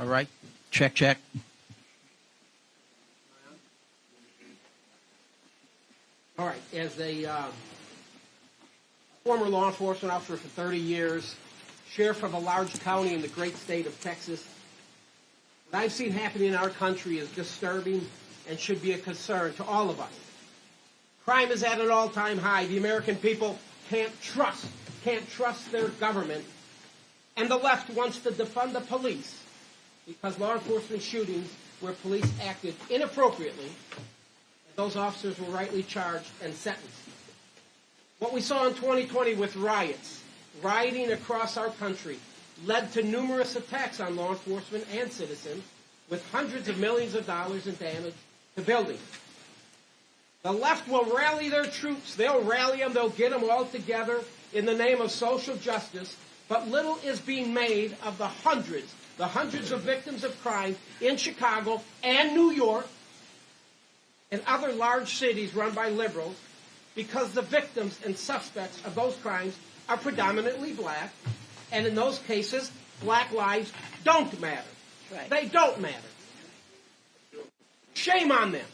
All right. Check, check. All right. As a former law enforcement officer for 30 years, sheriff of a large county in the great state of Texas, what I've seen happening in our country is disturbing and should be a concern to all of us. Crime is at an all-time high. The American people can't trust their government. And the left wants to defund the police because law enforcement shootings where police acted inappropriately, and those officers were rightly charged and sentenced. What we saw in 2020 with rioting across our country, led to numerous attacks on law enforcement and citizens with hundreds of millions of dollars in damage to buildings. The left will rally their troops. They'll rally them. They'll get them all together in the name of social justice. But little is being made of the hundreds of victims of crime in Chicago and New York and other large cities run by liberals, because the victims and suspects of those crimes are predominantly black, and in those cases, black lives don't matter. Right. They don't matter. Shame on them.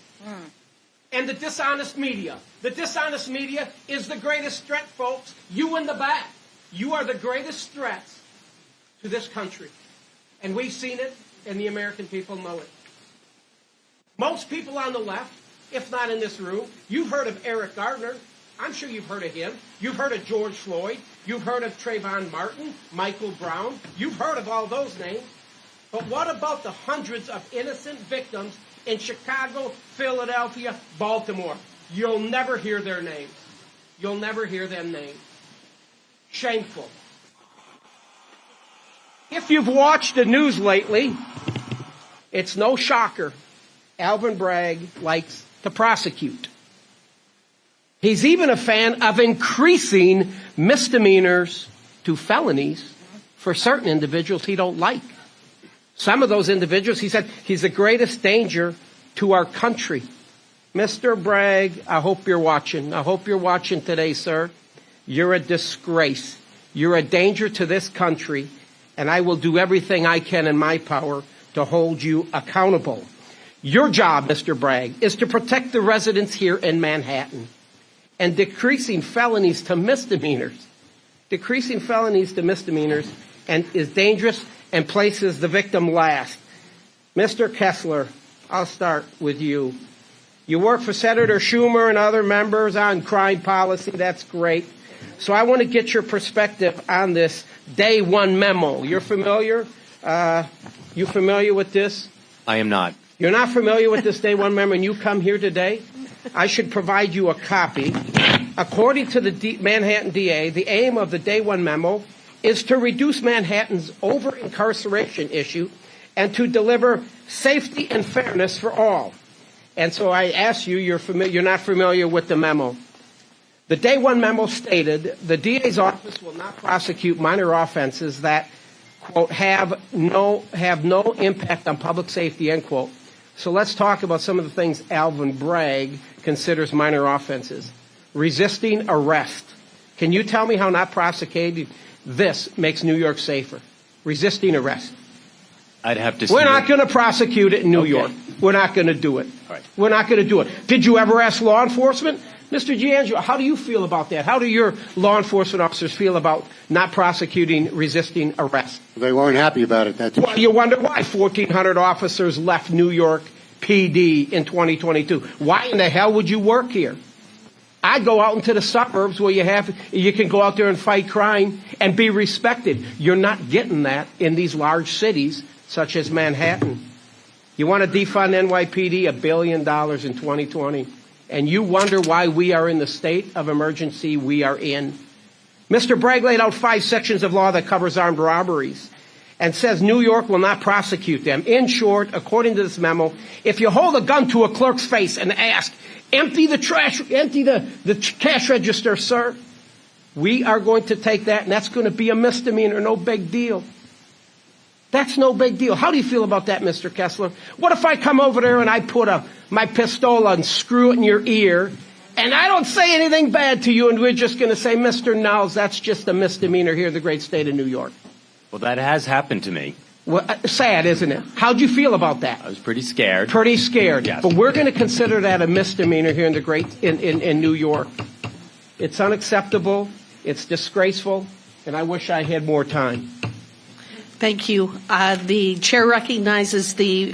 And the dishonest media. The dishonest media is the greatest threat, folks. You in the back. You are the greatest threats to this country. And we've seen it, and the American people know it. Most people on the left, if not in this room, you've heard of Eric Gardner. I'm sure you've heard of him. You've heard of George Floyd. You've heard of Trayvon Martin, Michael Brown. You've heard of all those names. But what about the hundreds of innocent victims in Chicago, Philadelphia, Baltimore? You'll never hear their names. You'll never hear them named. Shameful. If you've watched the news lately, it's no shocker. Alvin Bragg likes to prosecute. He's even a fan of increasing misdemeanors to felonies for certain individuals he don't like. Some of those individuals, he said, he's the greatest danger to our country. Mr. Bragg, I hope you're watching. I hope you're watching today, sir. You're a disgrace. You're a danger to this country, and I will do everything I can in my power to hold you accountable. Your job, Mr. Bragg, is to protect the residents here in Manhattan and decreasing felonies to misdemeanors. Decreasing felonies to misdemeanors and is dangerous and places the victim last. Mr. Kessler, I'll start with you. You work for Senator Schumer and other members on crime policy. That's great. So I want to get your perspective on this Day One memo. You're familiar? You familiar with this? I am not. You're not familiar with this Day One memo, and you come here today? I should provide you a copy. According to the Manhattan DA, the aim of the Day One memo is to reduce Manhattan's over-incarceration issue and to deliver safety and fairness for all. And so I ask you, you're not familiar with the memo. The Day One memo stated the DA's office will not prosecute minor offenses that, quote, have no impact on public safety, end quote. So let's talk about some of the things Alvin Bragg considers minor offenses. Resisting arrest. Can you tell me how not prosecuting this makes New York safer? Resisting arrest. I'd have to. We're not going to prosecute it in New York. We're not going to do it. Right. We're not going to do it. Did you ever ask law enforcement? Mr. Giangelo, how do you feel about that? How do your law enforcement officers feel about not prosecuting resisting arrest? They weren't happy about it. That's well, you wonder why 1,400 officers left New York PD in 2022. Why in the hell would you work here? I'd go out into the suburbs where you can go out there and fight crime and be respected. You're not getting that in these large cities such as Manhattan. You want to defund NYPD $1 billion in 2020, and you wonder why we are in the state of emergency we are in. Mr. Bragg laid out 5 sections of law that covers armed robberies and says New York will not prosecute them. In short, according to this memo, if you hold a gun to a clerk's face and ask, empty the cash register, sir, we are going to take that, and that's going to be a misdemeanor, no big deal. That's no big deal. How do you feel about that, Mr. Kessler? What if I come over there and I put my pistola and screw it in your ear, and I don't say anything bad to you, and we're just going to say, Mr. Nehls, that's just a misdemeanor here in the great state of New York? Well, that has happened to me. Well, sad, isn't it? How'd you feel about that? I was pretty scared. Pretty scared. Yes. But we're going to consider that a misdemeanor here in New York. It's unacceptable. It's disgraceful. And I wish I had more time. Thank you. The chair recognizes the